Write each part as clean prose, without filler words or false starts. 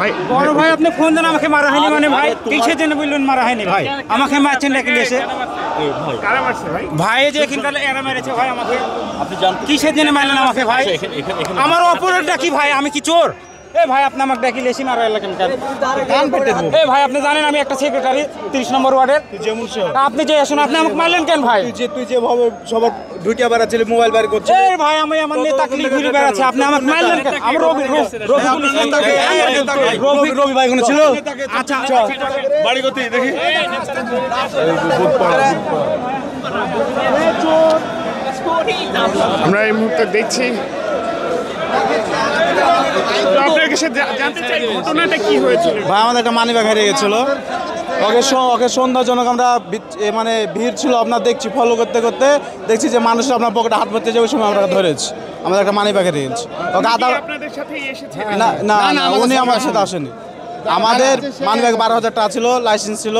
ভাই বড় ভাই আপনি ফোন দেন আমাকে মারা হয়নি মানে ভাই কিসের জন্য বললেন মারা হয়নি ভাই আমাকে মারছেন নাকি এসে ভাই যে এখানকার এরা মেরেছে ভাই আমাকে আপনি জানেন কিসের জন্য মারলেন আমাকে ভাই আমার অপরাধটা কি ভাই আমি কি চোর এই ভাই আপনি আমাকে ডাকি লেসি মারা এলাকেন এই ভাই আপনি জানেন আমি একটা সেক্রেটারি 30 নম্বর ওয়ার্ডের আপনি যে আসুন আপনি আমাকে মারলেন কেন ভাই তুই যেভাবে সবার ঢুকিয়ে বেড়াচ্ছিলি মোবাইল বাইর করছিস এই ভাই আমি আমার নেতাকে ঘুরে বেড়াচ্ছি আপনি আমাকে মারলেন কেন আমার রবি ভাই কোনো ছিল আচ্ছা বাড়ি করতে দেখি আমরা এই মুহূর্তে দেখছি আপনার কাছে জানতে চাই ঘটনাটা কি হয়েছিল ভাই আমাদের একটা মানি ব্যাগ হারিয়ে গেছিল ওকে সন্ধ্যাজনক আমরা মানে ভিড় ছিল আপনার দেখছি ফলো করতে করতে দেখছি যে মানুষ আপনার পকেটে হাত ভরতে যাবে ওই সময় আমরা ধরেছি আমাদের একটা মানি ব্যাগ হারিয়ে গেছে ওকে আপনাদের সাথেই এসেছে না উনি আমার সাথে আসেনি আমাদের মানি ব্যাগ 12,000 টাকা ছিল লাইসেন্স ছিল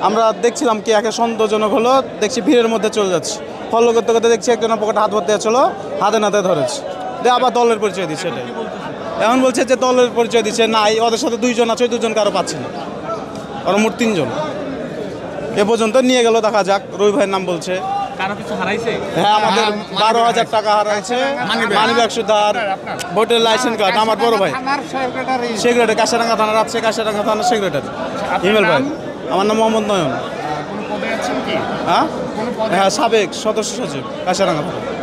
আমরা দেখছিলাম কি একে সন্দেহজনক হলো দেখছি ভিড়ের মধ্যে চলে যাচ্ছে ফলো করতে করতে দেখছি একজনের পকেটে হাত ভরতে যাচ্ছিল হাতে নাতে ধরেছে দিয়ে আবার দলের পরিচয় দিচ্ছে এটাই এখন বলছে যে দলের পরিচয় দিচ্ছে না ওদের সাথে 2 জন আছে 2 জন কারো পাচ্ছি না ওরা মোট 3 জন এ পর্যন্ত নিয়ে গেল দেখা যাক রবি ভাইয়ের নাম বলছে হ্যাঁ আমাদের 12,000 টাকা হারাইছে মানি ব্যাগ সুদার ভোটের লাইসেন্স কার্ড আমার বড় ভাই সেক্রেটারি কাশিরাঙ্গা থানার আছে কাশিরাঙ্গা থানার সেক্রেটারি ইমেল ভাই আমার নাম মোহাম্মদ নয়ন হ্যাঁ সাবেক সদস্য সচিব কাশিরাঙ্গা থানা